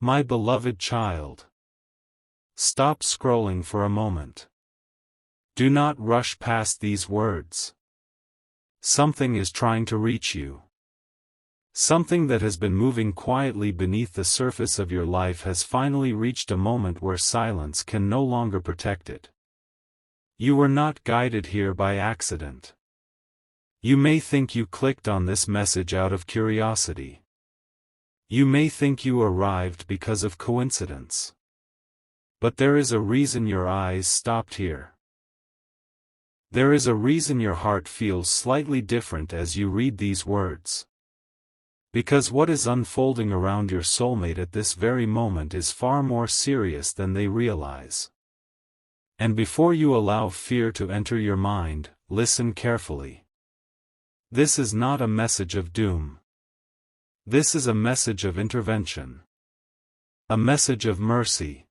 My beloved child. Stop scrolling for a moment. Do not rush past these words. Something is trying to reach you. Something that has been moving quietly beneath the surface of your life has finally reached a moment where silence can no longer protect it. You were not guided here by accident. You may think you clicked on this message out of curiosity. You may think you arrived because of coincidence. But there is a reason your eyes stopped here. There is a reason your heart feels slightly different as you read these words. Because what is unfolding around your soulmate at this very moment is far more serious than they realize. And before you allow fear to enter your mind, listen carefully. This is not a message of doom. This is a message of intervention. A message of mercy.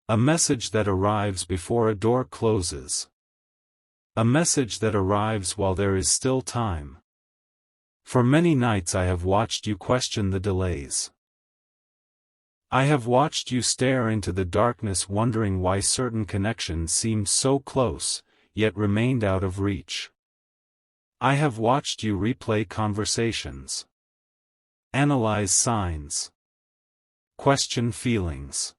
A message that arrives before a door closes. A message that arrives while there is still time. For many nights I have watched you question the delays. I have watched you stare into the darkness wondering why certain connections seemed so close, yet remained out of reach. I have watched you replay conversations. Analyze signs. Question feelings.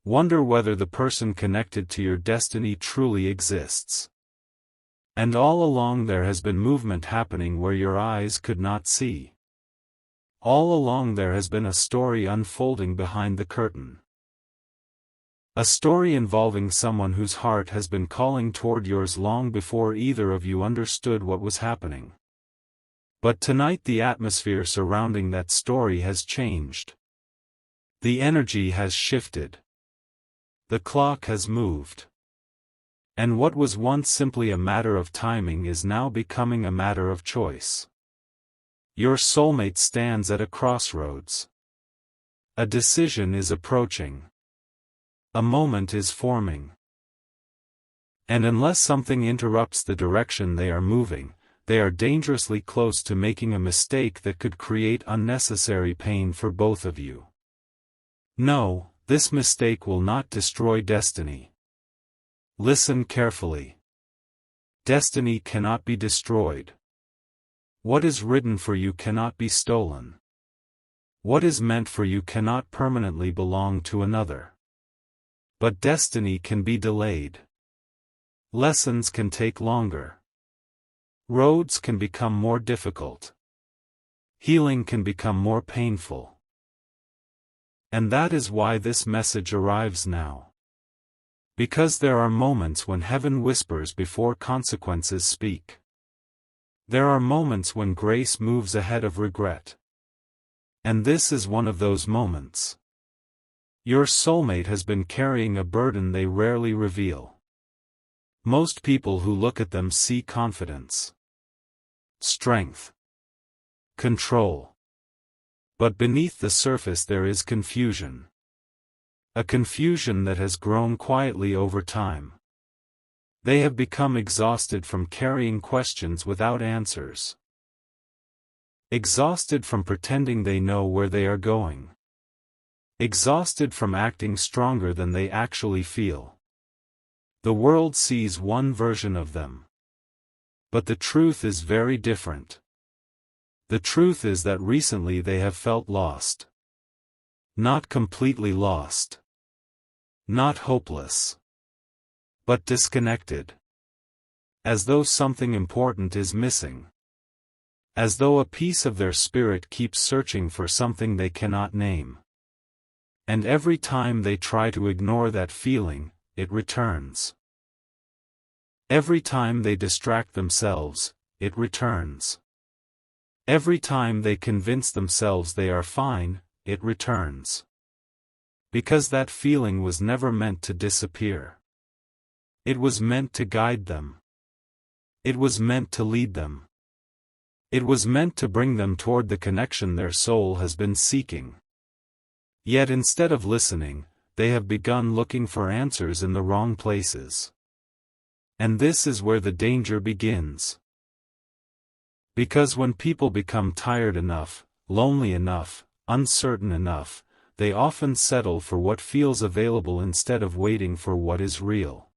Wonder whether the person connected to your destiny truly exists. And all along there has been movement happening where your eyes could not see. All along there has been a story unfolding behind the curtain. A story involving someone whose heart has been calling toward yours long before either of you understood what was happening. But tonight the atmosphere surrounding that story has changed. The energy has shifted. The clock has moved. And what was once simply a matter of timing is now becoming a matter of choice. Your soulmate stands at a crossroads. A decision is approaching. A moment is forming. And unless something interrupts the direction they are moving, they are dangerously close to making a mistake that could create unnecessary pain for both of you. No, this mistake will not destroy destiny. Listen carefully. Destiny cannot be destroyed. What is written for you cannot be stolen. What is meant for you cannot permanently belong to another. But destiny can be delayed. Lessons can take longer. Roads can become more difficult. Healing can become more painful. And that is why this message arrives now. Because there are moments when heaven whispers before consequences speak. There are moments when grace moves ahead of regret. And this is one of those moments. Your soulmate has been carrying a burden they rarely reveal. Most people who look at them see confidence, strength, control. But beneath the surface there is confusion. A confusion that has grown quietly over time. They have become exhausted from carrying questions without answers. Exhausted from pretending they know where they are going. Exhausted from acting stronger than they actually feel. The world sees one version of them. But the truth is very different. The truth is that recently they have felt lost. Not completely lost. Not hopeless. But disconnected. As though something important is missing. As though a piece of their spirit keeps searching for something they cannot name. And every time they try to ignore that feeling, it returns. Every time they distract themselves, it returns. Every time they convince themselves they are fine, it returns. Because that feeling was never meant to disappear. It was meant to guide them. It was meant to lead them. It was meant to bring them toward the connection their soul has been seeking. Yet instead of listening, they have begun looking for answers in the wrong places. And this is where the danger begins. Because when people become tired enough, lonely enough, uncertain enough, they often settle for what feels available instead of waiting for what is real.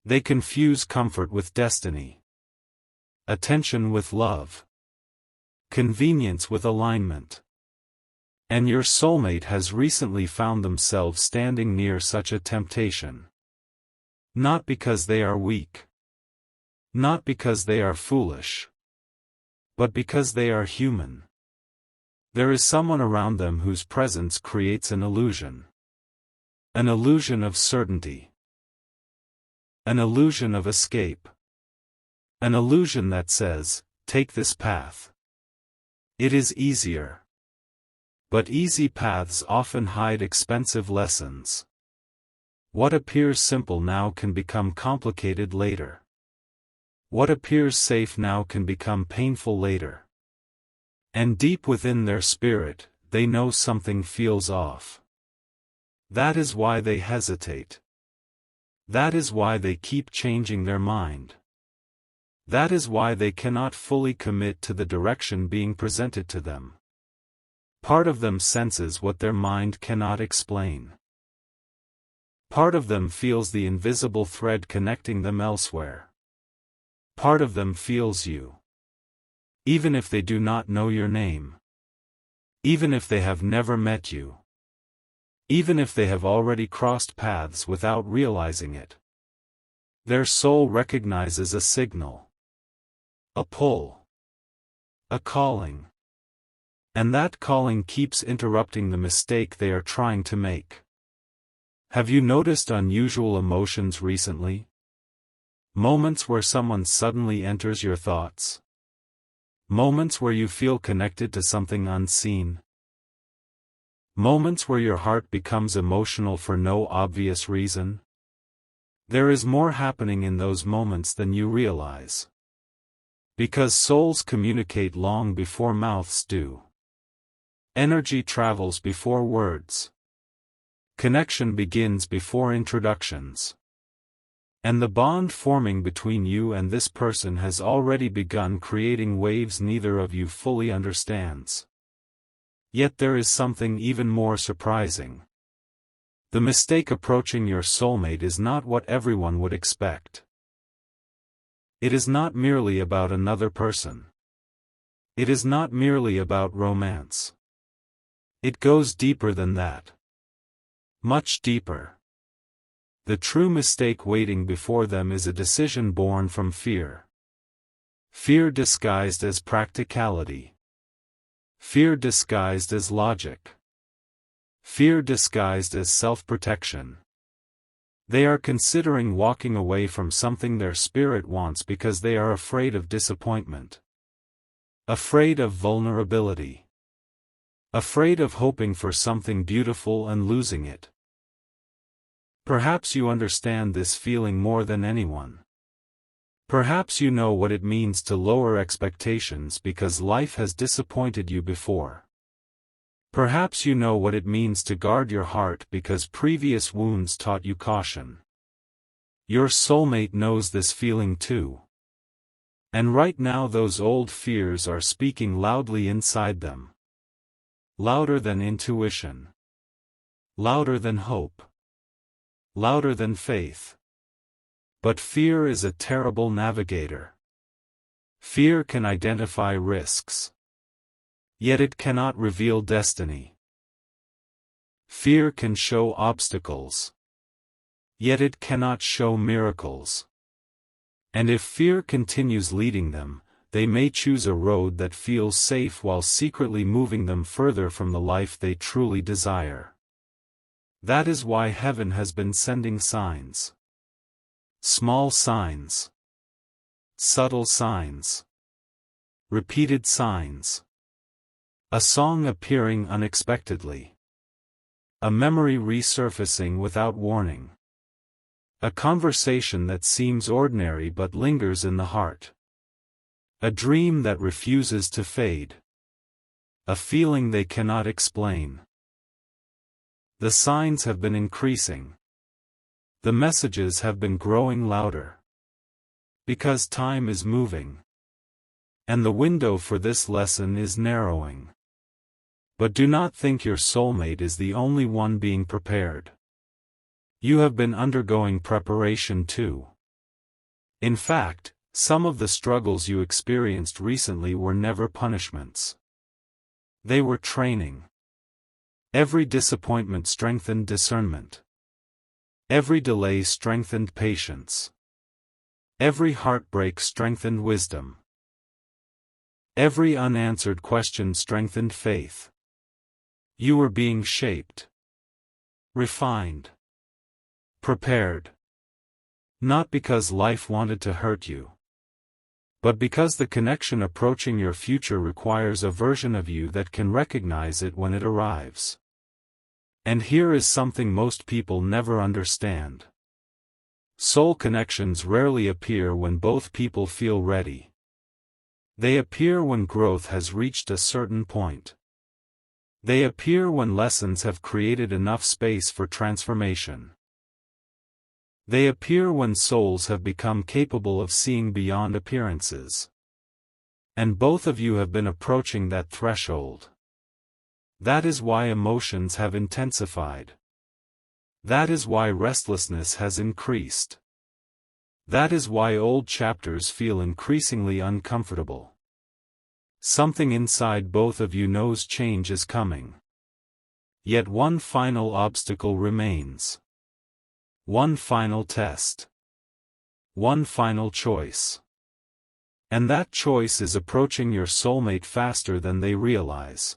They confuse comfort with destiny, attention with love, convenience with alignment. And your soulmate has recently found themselves standing near such a temptation. Not because they are weak, not because they are foolish, but because they are human. There is someone around them whose presence creates an illusion of certainty, an illusion of escape, an illusion that says, take this path. It is easier. But easy paths often hide expensive lessons. What appears simple now can become complicated later. What appears safe now can become painful later. And deep within their spirit, they know something feels off. That is why they hesitate. That is why they keep changing their mind. That is why they cannot fully commit to the direction being presented to them. Part of them senses what their mind cannot explain. Part of them feels the invisible thread connecting them elsewhere. Part of them feels you. Even if they do not know your name. Even if they have never met you. Even if they have already crossed paths without realizing it. Their soul recognizes a signal. A pull. A calling. And that calling keeps interrupting the mistake they are trying to make. Have you noticed unusual emotions recently? Moments where someone suddenly enters your thoughts. Moments where you feel connected to something unseen. Moments where your heart becomes emotional for no obvious reason. There is more happening in those moments than you realize. Because souls communicate long before mouths do. Energy travels before words. Connection begins before introductions. And the bond forming between you and this person has already begun creating waves neither of you fully understands. Yet there is something even more surprising. The mistake approaching your soulmate is not what everyone would expect. It is not merely about another person. It is not merely about romance. It goes deeper than that. Much deeper. The true mistake waiting before them is a decision born from fear. Fear disguised as practicality. Fear disguised as logic. Fear disguised as self-protection. They are considering walking away from something their spirit wants because they are afraid of disappointment. Afraid of vulnerability. Afraid of hoping for something beautiful and losing it. Perhaps you understand this feeling more than anyone. Perhaps you know what it means to lower expectations because life has disappointed you before. Perhaps you know what it means to guard your heart because previous wounds taught you caution. Your soulmate knows this feeling too. And right now those old fears are speaking loudly inside them. Louder than intuition. Louder than hope. Louder than faith. But fear is a terrible navigator. Fear can identify risks. Yet it cannot reveal destiny. Fear can show obstacles. Yet it cannot show miracles. And if fear continues leading them, they may choose a road that feels safe while secretly moving them further from the life they truly desire. That is why heaven has been sending signs. Small signs. Subtle signs. Repeated signs. A song appearing unexpectedly. A memory resurfacing without warning. A conversation that seems ordinary but lingers in the heart. A dream that refuses to fade. A feeling they cannot explain. The signs have been increasing. The messages have been growing louder. Because time is moving. And the window for this lesson is narrowing. But do not think your soulmate is the only one being prepared. You have been undergoing preparation too. In fact, some of the struggles you experienced recently were never punishments. They were training. Every disappointment strengthened discernment. Every delay strengthened patience. Every heartbreak strengthened wisdom. Every unanswered question strengthened faith. You were being shaped, refined, prepared. Not because life wanted to hurt you, but because the connection approaching your future requires a version of you that can recognize it when it arrives. And here is something most people never understand. Soul connections rarely appear when both people feel ready. They appear when growth has reached a certain point. They appear when lessons have created enough space for transformation. They appear when souls have become capable of seeing beyond appearances. And both of you have been approaching that threshold. That is why emotions have intensified. That is why restlessness has increased. That is why old chapters feel increasingly uncomfortable. Something inside both of you knows change is coming. Yet one final obstacle remains. One final test. One final choice. And that choice is approaching your soulmate faster than they realize.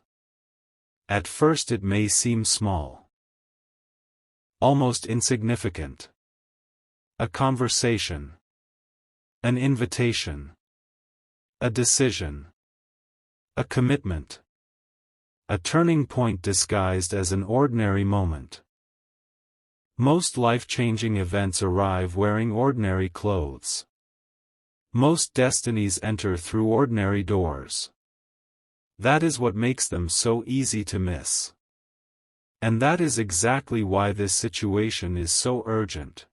At first it may seem small. Almost insignificant. A conversation. An invitation. A decision. A commitment. A turning point disguised as an ordinary moment. Most life-changing events arrive wearing ordinary clothes. Most destinies enter through ordinary doors. That is what makes them so easy to miss. And that is exactly why this situation is so urgent.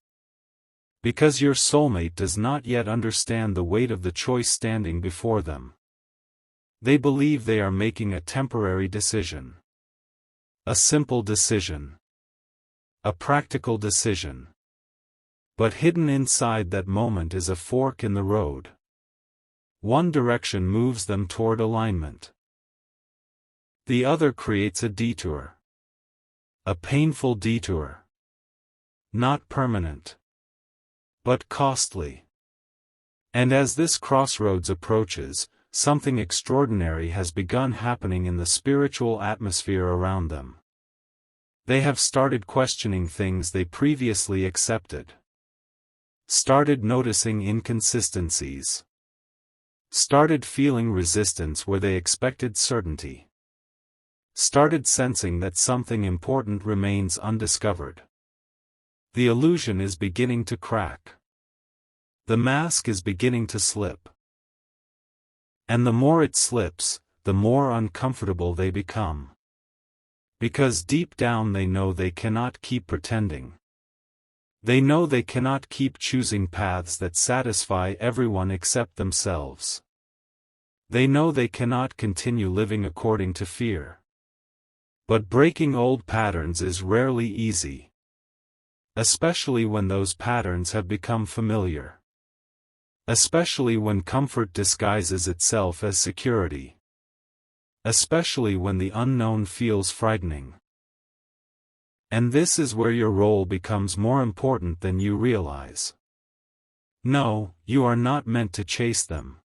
Because your soulmate does not yet understand the weight of the choice standing before them. They believe they are making a temporary decision. A simple decision. A practical decision. But hidden inside that moment is a fork in the road. One direction moves them toward alignment. The other creates a detour. A painful detour. Not permanent. But costly. And as this crossroads approaches, something extraordinary has begun happening in the spiritual atmosphere around them. They have started questioning things they previously accepted. Started noticing inconsistencies. Started feeling resistance where they expected certainty. Started sensing that something important remains undiscovered. The illusion is beginning to crack. The mask is beginning to slip. And the more it slips, the more uncomfortable they become. Because deep down they know they cannot keep pretending. They know they cannot keep choosing paths that satisfy everyone except themselves. They know they cannot continue living according to fear. But breaking old patterns is rarely easy. Especially when those patterns have become familiar. Especially when comfort disguises itself as security. Especially when the unknown feels frightening. And this is where your role becomes more important than you realize. No, you are not meant to chase them.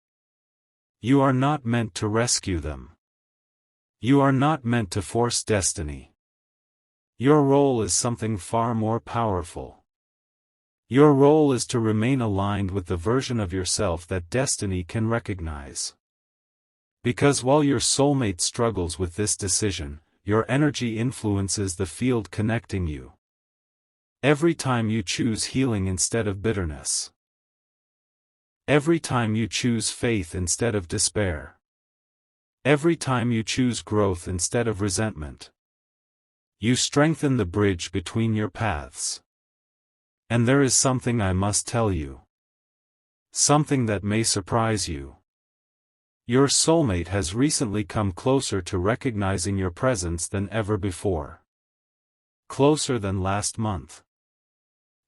You are not meant to rescue them. You are not meant to force destiny. Your role is something far more powerful. Your role is to remain aligned with the version of yourself that destiny can recognize. Because while your soulmate struggles with this decision, your energy influences the field connecting you. Every time you choose healing instead of bitterness. Every time you choose faith instead of despair. Every time you choose growth instead of resentment. You strengthen the bridge between your paths. And there is something I must tell you. Something that may surprise you. Your soulmate has recently come closer to recognizing your presence than ever before. Closer than last month.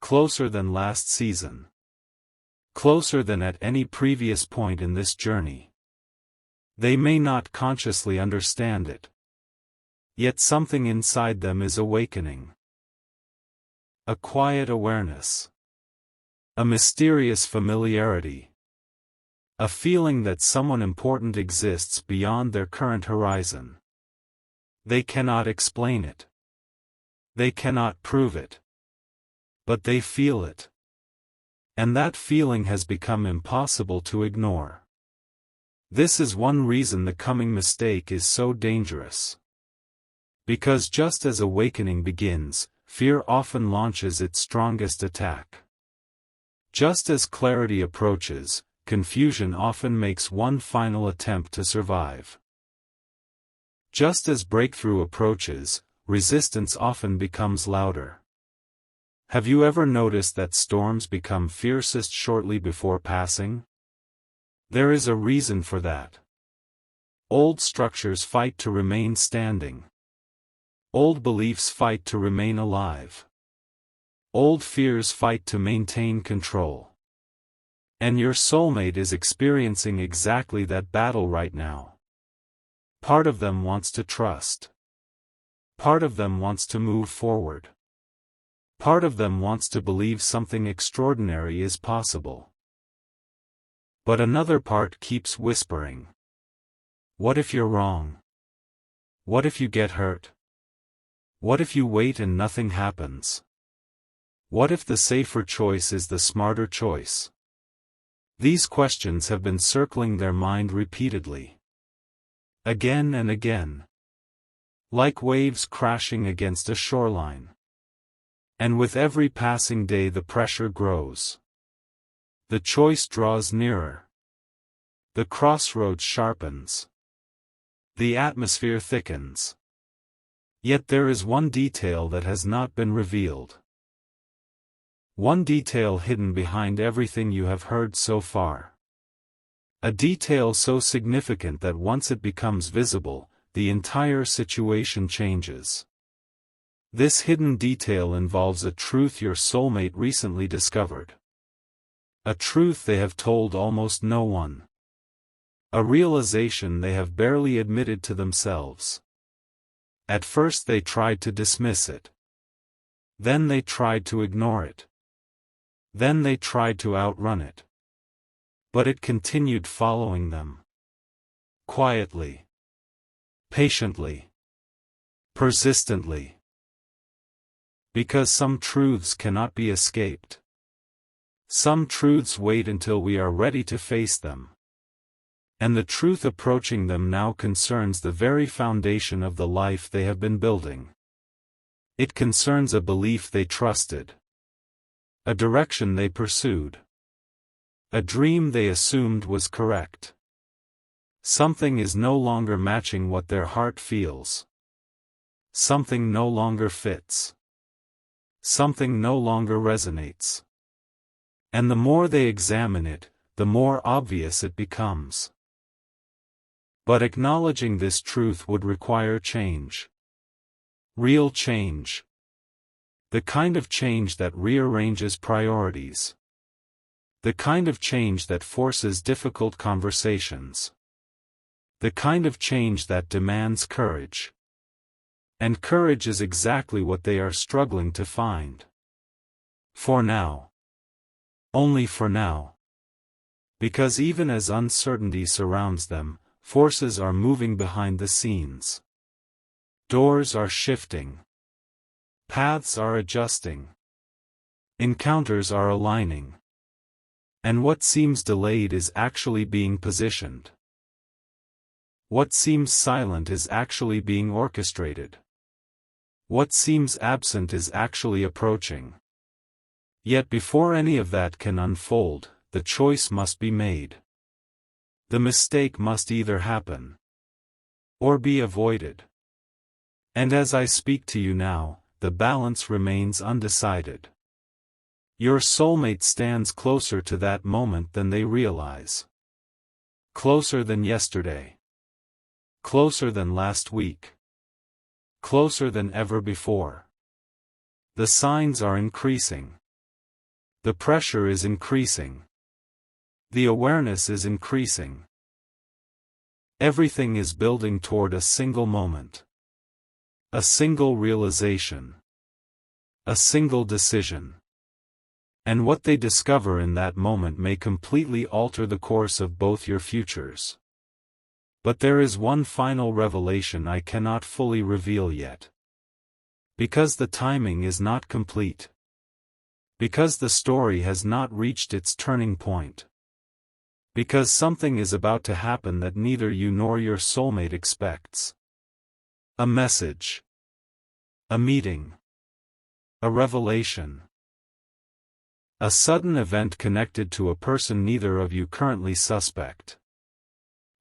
Closer than last season. Closer than at any previous point in this journey. They may not consciously understand it. Yet something inside them is awakening. A quiet awareness. A mysterious familiarity. A feeling that someone important exists beyond their current horizon. They cannot explain it. They cannot prove it. But they feel it. And that feeling has become impossible to ignore. This is one reason the coming mistake is so dangerous. Because just as awakening begins, fear often launches its strongest attack. Just as clarity approaches, confusion often makes one final attempt to survive. Just as breakthrough approaches, resistance often becomes louder. Have you ever noticed that storms become fiercest shortly before passing? There is a reason for that. Old structures fight to remain standing. Old beliefs fight to remain alive. Old fears fight to maintain control. And your soulmate is experiencing exactly that battle right now. Part of them wants to trust. Part of them wants to move forward. Part of them wants to believe something extraordinary is possible. But another part keeps whispering. What if you're wrong? What if you get hurt? What if you wait and nothing happens? What if the safer choice is the smarter choice? These questions have been circling their mind repeatedly. Again and again. Like waves crashing against a shoreline. And with every passing day the pressure grows. The choice draws nearer. The crossroads sharpens. The atmosphere thickens. Yet there is one detail that has not been revealed. One detail hidden behind everything you have heard so far. A detail so significant that once it becomes visible, the entire situation changes. This hidden detail involves a truth your soulmate recently discovered. A truth they have told almost no one. A realization they have barely admitted to themselves. At first they tried to dismiss it. Then they tried to ignore it. Then they tried to outrun it. But it continued following them. Quietly. Patiently. Persistently. Because some truths cannot be escaped. Some truths wait until we are ready to face them. And the truth approaching them now concerns the very foundation of the life they have been building. It concerns a belief they trusted. A direction they pursued. A dream they assumed was correct. Something is no longer matching what their heart feels. Something no longer fits. Something no longer resonates. And the more they examine it, the more obvious it becomes. But acknowledging this truth would require change. Real change. The kind of change that rearranges priorities. The kind of change that forces difficult conversations. The kind of change that demands courage. And courage is exactly what they are struggling to find. For now. Only for now. Because even as uncertainty surrounds them, forces are moving behind the scenes. Doors are shifting. Paths are adjusting. Encounters are aligning. And what seems delayed is actually being positioned. What seems silent is actually being orchestrated. What seems absent is actually approaching. Yet before any of that can unfold, the choice must be made. The mistake must either happen or be avoided. And as I speak to you now, the balance remains undecided. Your soulmate stands closer to that moment than they realize. Closer than yesterday. Closer than last week. Closer than ever before. The signs are increasing. The pressure is increasing. The awareness is increasing. Everything is building toward a single moment. A single realization. A single decision. And what they discover in that moment may completely alter the course of both your futures. But there is one final revelation I cannot fully reveal yet. Because the timing is not complete. Because the story has not reached its turning point. Because something is about to happen that neither you nor your soulmate expects. A message. A meeting. A revelation. A sudden event connected to a person neither of you currently suspect.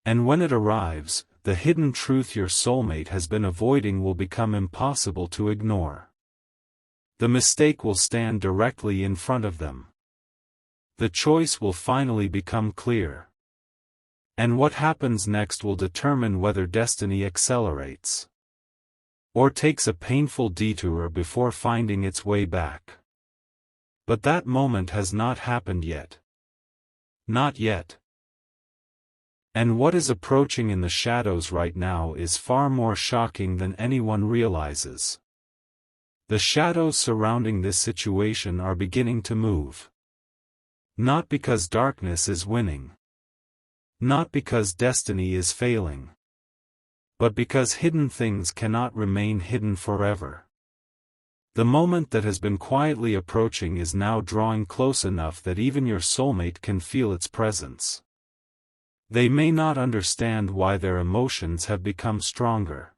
And when it arrives, the hidden truth your soulmate has been avoiding will become impossible to ignore. The mistake will stand directly in front of them. The choice will finally become clear. And what happens next will determine whether destiny accelerates or takes a painful detour before finding its way back. But that moment has not happened yet. Not yet. And what is approaching in the shadows right now is far more shocking than anyone realizes. The shadows surrounding this situation are beginning to move. Not because darkness is winning. Not because destiny is failing. But because hidden things cannot remain hidden forever. The moment that has been quietly approaching is now drawing close enough that even your soulmate can feel its presence. They may not understand why their emotions have become stronger.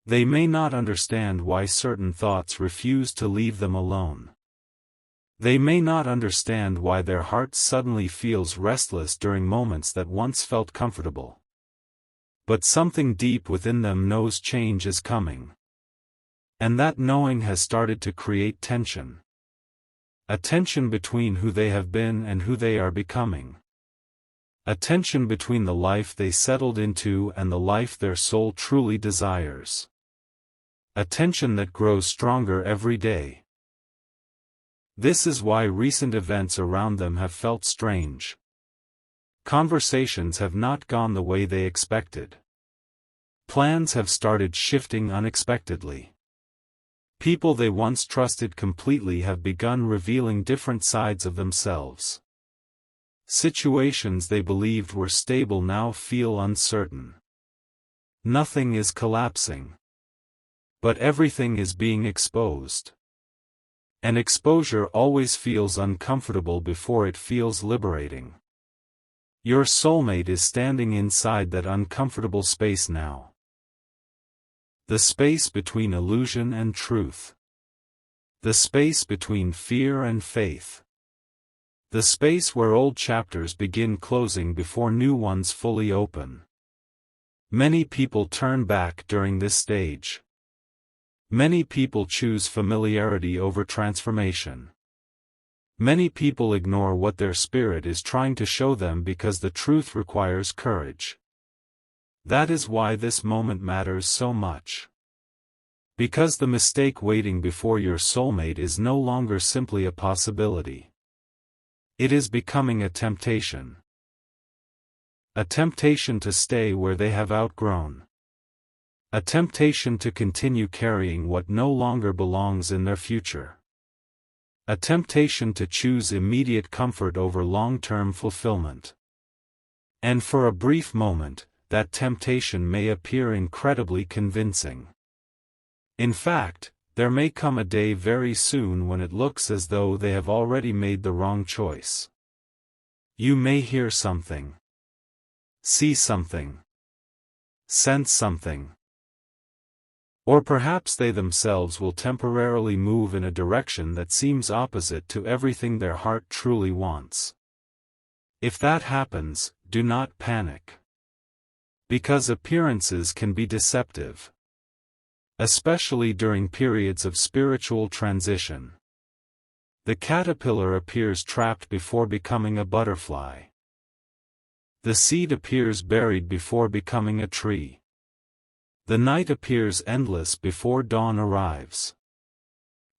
They may not understand why certain thoughts refuse to leave them alone. They may not understand why their heart suddenly feels restless during moments that once felt comfortable. But something deep within them knows change is coming. And that knowing has started to create tension. A tension between who they have been and who they are becoming. A tension between the life they settled into and the life their soul truly desires. A tension that grows stronger every day. This is why recent events around them have felt strange. Conversations have not gone the way they expected. Plans have started shifting unexpectedly. People they once trusted completely have begun revealing different sides of themselves. Situations they believed were stable now feel uncertain. Nothing is collapsing. But everything is being exposed. And exposure always feels uncomfortable before it feels liberating. Your soulmate is standing inside that uncomfortable space now. The space between illusion and truth. The space between fear and faith. The space where old chapters begin closing before new ones fully open. Many people turn back during this stage. Many people choose familiarity over transformation. Many people ignore what their spirit is trying to show them because the truth requires courage. That is why this moment matters so much. Because the mistake waiting before your soulmate is no longer simply a possibility. It is becoming a temptation. A temptation to stay where they have outgrown. A temptation to continue carrying what no longer belongs in their future. A temptation to choose immediate comfort over long-term fulfillment. And for a brief moment, that temptation may appear incredibly convincing. In fact, there may come a day very soon when it looks as though they have already made the wrong choice. You may hear something. See something. Sense something. Or perhaps they themselves will temporarily move in a direction that seems opposite to everything their heart truly wants. If that happens, do not panic. Because appearances can be deceptive. Especially during periods of spiritual transition. The caterpillar appears trapped before becoming a butterfly. The seed appears buried before becoming a tree. The night appears endless before dawn arrives.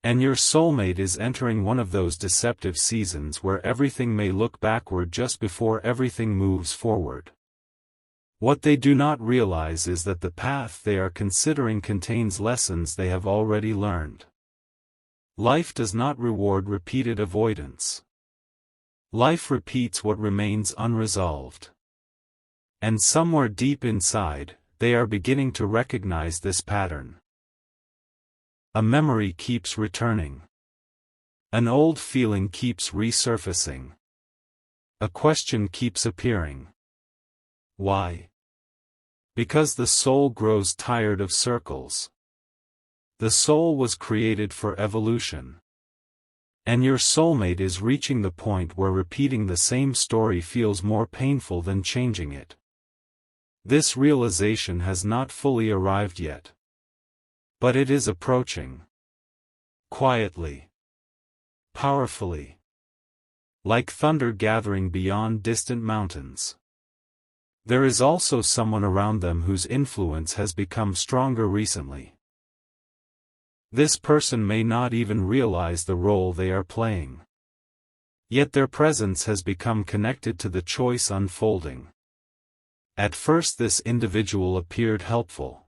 And your soulmate is entering one of those deceptive seasons where everything may look backward just before everything moves forward. What they do not realize is that the path they are considering contains lessons they have already learned. Life does not reward repeated avoidance. Life repeats what remains unresolved. And somewhere deep inside, they are beginning to recognize this pattern. A memory keeps returning. An old feeling keeps resurfacing. A question keeps appearing. Why? Because the soul grows tired of circles. The soul was created for evolution. And your soulmate is reaching the point where repeating the same story feels more painful than changing it. This realization has not fully arrived yet. But it is approaching. Quietly. Powerfully. Like thunder gathering beyond distant mountains. There is also someone around them whose influence has become stronger recently. This person may not even realize the role they are playing. Yet their presence has become connected to the choice unfolding. At first this individual appeared helpful.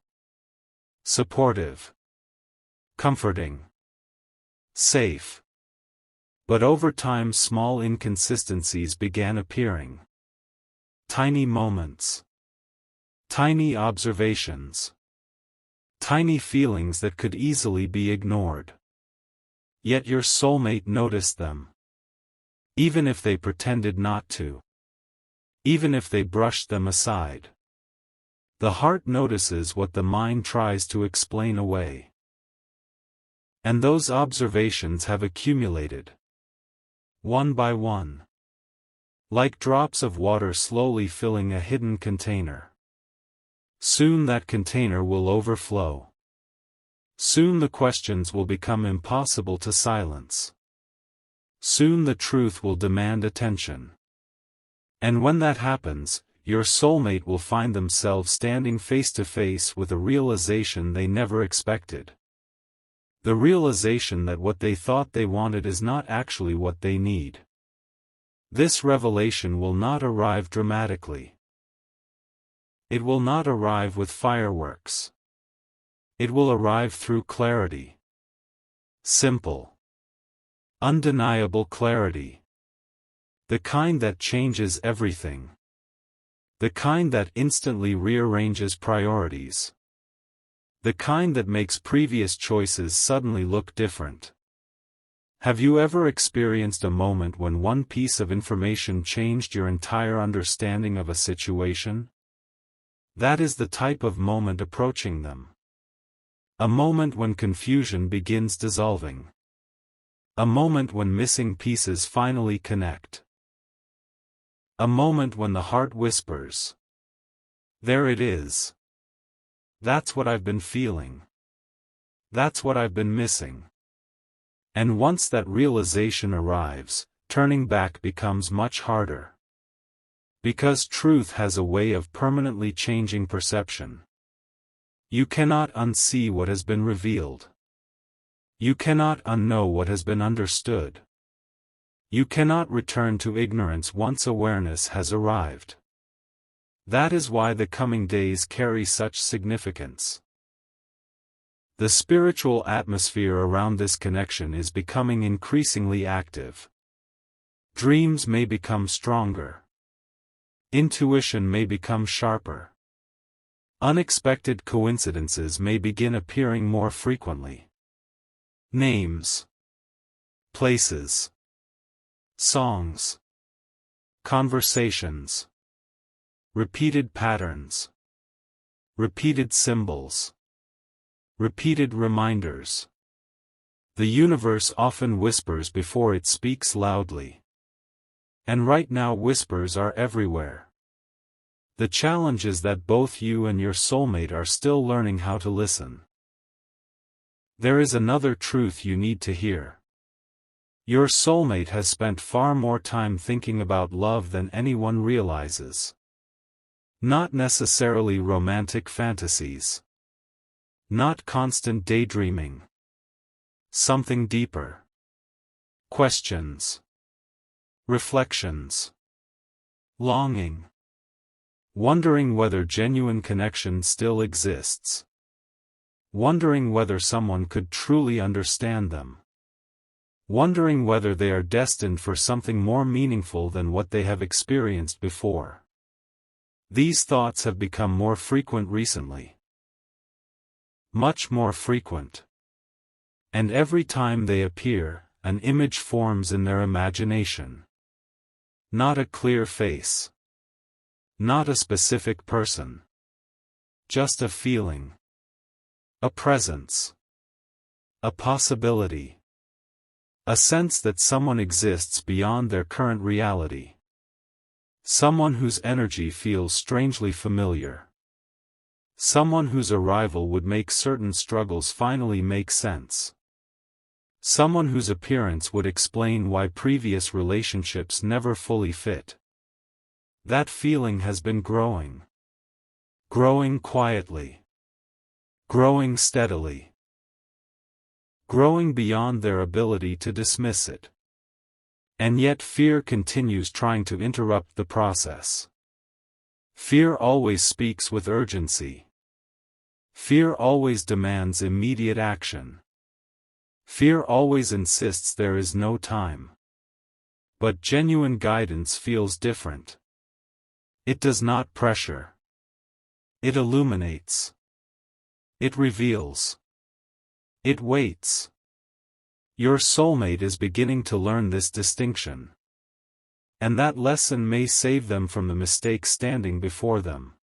Supportive. Comforting. Safe. But over time small inconsistencies began appearing. Tiny moments. Tiny observations. Tiny feelings that could easily be ignored. Yet your soulmate noticed them. Even if they pretended not to. Even if they brushed them aside. The heart notices what the mind tries to explain away. And those observations have accumulated. One by one. Like drops of water slowly filling a hidden container. Soon that container will overflow. Soon the questions will become impossible to silence. Soon the truth will demand attention. And when that happens, your soulmate will find themselves standing face to face with a realization they never expected. The realization that what they thought they wanted is not actually what they need. This revelation will not arrive dramatically. It will not arrive with fireworks. It will arrive through clarity. Simple. Undeniable clarity. The kind that changes everything. The kind that instantly rearranges priorities. The kind that makes previous choices suddenly look different. Have you ever experienced a moment when one piece of information changed your entire understanding of a situation? That is the type of moment approaching them. A moment when confusion begins dissolving. A moment when missing pieces finally connect. A moment when the heart whispers. There it is. That's what I've been feeling. That's what I've been missing. And once that realization arrives, turning back becomes much harder. Because truth has a way of permanently changing perception. You cannot unsee what has been revealed. You cannot unknow what has been understood. You cannot return to ignorance once awareness has arrived. That is why the coming days carry such significance. The spiritual atmosphere around this connection is becoming increasingly active. Dreams may become stronger. Intuition may become sharper. Unexpected coincidences may begin appearing more frequently. Names. Places. Songs. Conversations. Repeated patterns. Repeated symbols. Repeated reminders. The universe often whispers before it speaks loudly. And right now whispers are everywhere. The challenge is that both you and your soulmate are still learning how to listen. There is another truth you need to hear. Your soulmate has spent far more time thinking about love than anyone realizes. Not necessarily romantic fantasies. Not constant daydreaming. Something deeper. Questions. Reflections. Longing. Wondering whether genuine connection still exists. Wondering whether someone could truly understand them. Wondering whether they are destined for something more meaningful than what they have experienced before. These thoughts have become more frequent recently. Much more frequent. And every time they appear, an image forms in their imagination. Not a clear face. Not a specific person. Just a feeling. A presence. A possibility. A sense that someone exists beyond their current reality. Someone whose energy feels strangely familiar. Someone whose arrival would make certain struggles finally make sense. Someone whose appearance would explain why previous relationships never fully fit. That feeling has been growing. Growing quietly. Growing steadily. Growing beyond their ability to dismiss it. And yet fear continues trying to interrupt the process. Fear always speaks with urgency. Fear always demands immediate action. Fear always insists there is no time. But genuine guidance feels different. It does not pressure. It illuminates. It reveals. It waits. Your soulmate is beginning to learn this distinction. And that lesson may save them from the mistakes standing before them.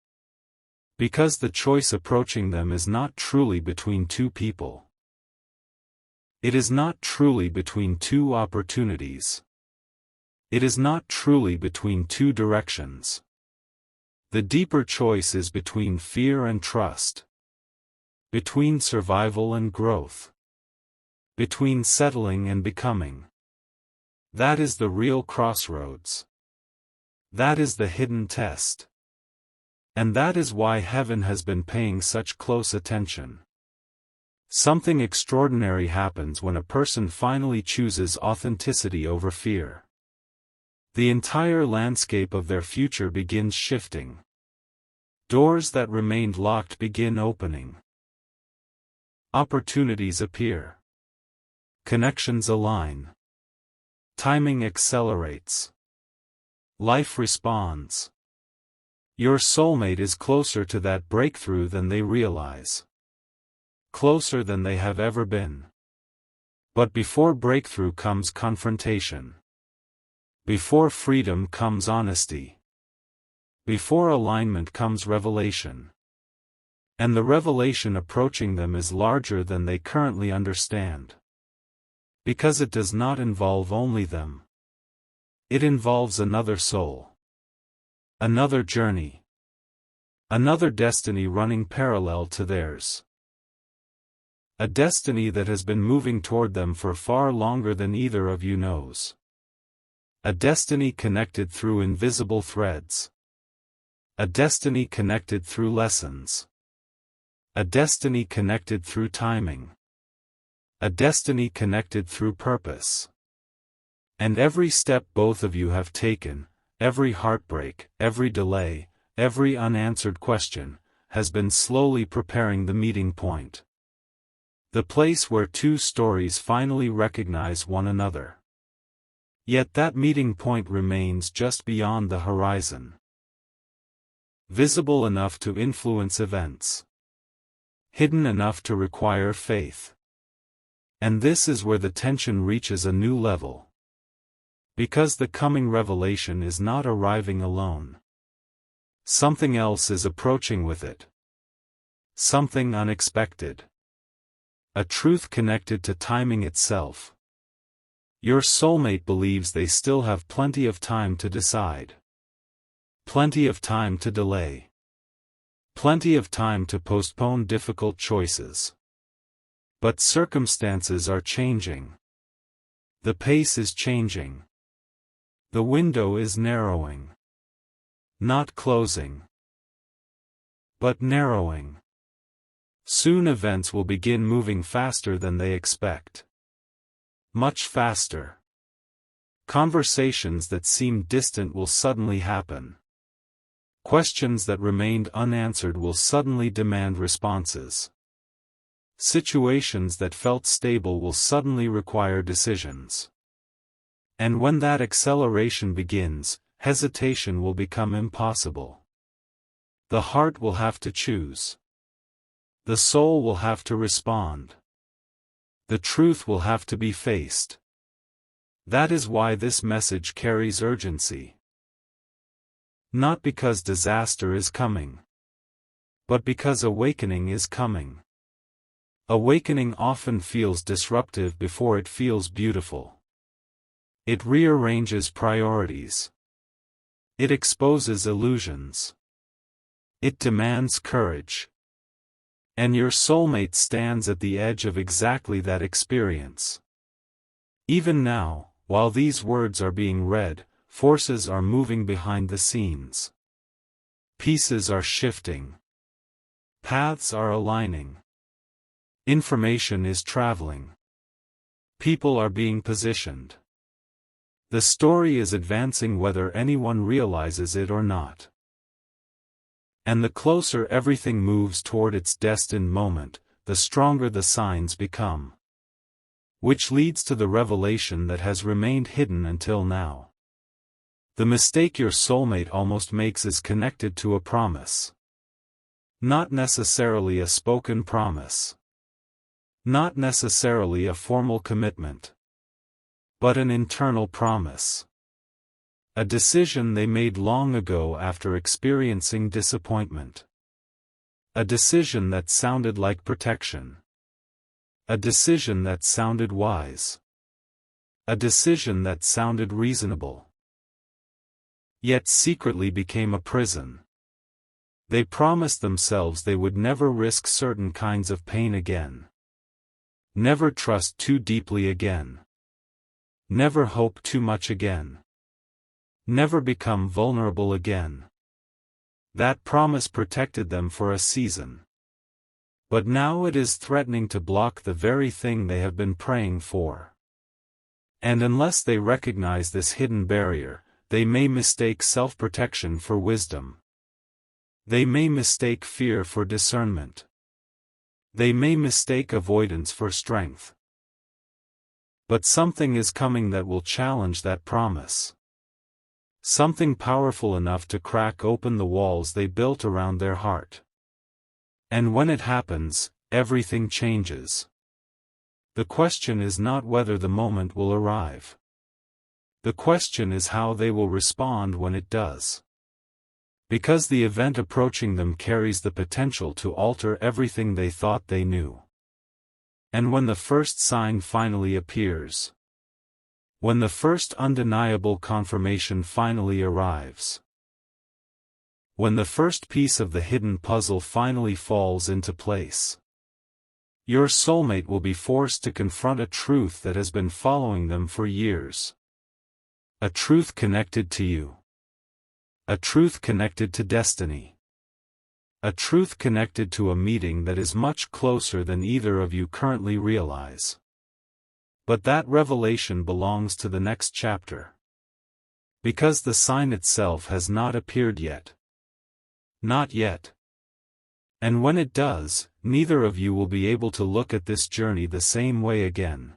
Because the choice approaching them is not truly between two people. It is not truly between two opportunities. It is not truly between two directions. The deeper choice is between fear and trust. Between survival and growth. Between settling and becoming. That is the real crossroads. That is the hidden test. And that is why heaven has been paying such close attention. Something extraordinary happens when a person finally chooses authenticity over fear. The entire landscape of their future begins shifting. Doors that remained locked begin opening. Opportunities appear. Connections align. Timing accelerates. Life responds. Your soulmate is closer to that breakthrough than they realize. Closer than they have ever been. But before breakthrough comes confrontation. Before freedom comes honesty. Before alignment comes revelation. And the revelation approaching them is larger than they currently understand. Because it does not involve only them. It involves another soul. Another journey. Another destiny running parallel to theirs. A destiny that has been moving toward them for far longer than either of you knows. A destiny connected through invisible threads. A destiny connected through lessons. A destiny connected through timing. A destiny connected through purpose. And every step both of you have taken, every heartbreak, every delay, every unanswered question, has been slowly preparing the meeting point. The place where two stories finally recognize one another. Yet that meeting point remains just beyond the horizon. Visible enough to influence events. Hidden enough to require faith. And this is where the tension reaches a new level. Because the coming revelation is not arriving alone. Something else is approaching with it. Something unexpected. A truth connected to timing itself. Your soulmate believes they still have plenty of time to decide. Plenty of time to delay. Plenty of time to postpone difficult choices. But circumstances are changing. The pace is changing. The window is narrowing. Not closing. but narrowing. Soon events will begin moving faster than they expect. Much faster. Conversations that seemed distant will suddenly happen. Questions that remained unanswered will suddenly demand responses. Situations that felt stable will suddenly require decisions. And when that acceleration begins, hesitation will become impossible. The heart will have to choose. The soul will have to respond. The truth will have to be faced. That is why this message carries urgency. Not because disaster is coming, but because awakening is coming. Awakening often feels disruptive before it feels beautiful. It rearranges priorities. It exposes illusions. It demands courage. And your soulmate stands at the edge of exactly that experience. Even now, while these words are being read, forces are moving behind the scenes. Pieces are shifting. Paths are aligning. Information is traveling. People are being positioned. The story is advancing whether anyone realizes it or not. And the closer everything moves toward its destined moment, the stronger the signs become. Which leads to the revelation that has remained hidden until now. The mistake your soulmate almost makes is connected to a promise. Not necessarily a spoken promise. Not necessarily a formal commitment. But an internal promise. A decision they made long ago after experiencing disappointment. A decision that sounded like protection. A decision that sounded wise. A decision that sounded reasonable. Yet secretly became a prison. They promised themselves they would never risk certain kinds of pain again. Never trust too deeply again. Never hope too much again. Never become vulnerable again. That promise protected them for a season. But now it is threatening to block the very thing they have been praying for. And unless they recognize this hidden barrier, they may mistake self-protection for wisdom. They may mistake fear for discernment. They may mistake avoidance for strength. But something is coming that will challenge that promise. Something powerful enough to crack open the walls they built around their heart. And when it happens, everything changes. The question is not whether the moment will arrive. The question is how they will respond when it does. Because the event approaching them carries the potential to alter everything they thought they knew. And when the first sign finally appears, when the first undeniable confirmation finally arrives, when the first piece of the hidden puzzle finally falls into place, your soulmate will be forced to confront a truth that has been following them for years. A truth connected to you. A truth connected to destiny. A truth connected to a meeting that is much closer than either of you currently realize. But that revelation belongs to the next chapter. Because the sign itself has not appeared yet. Not yet. And when it does, neither of you will be able to look at this journey the same way again.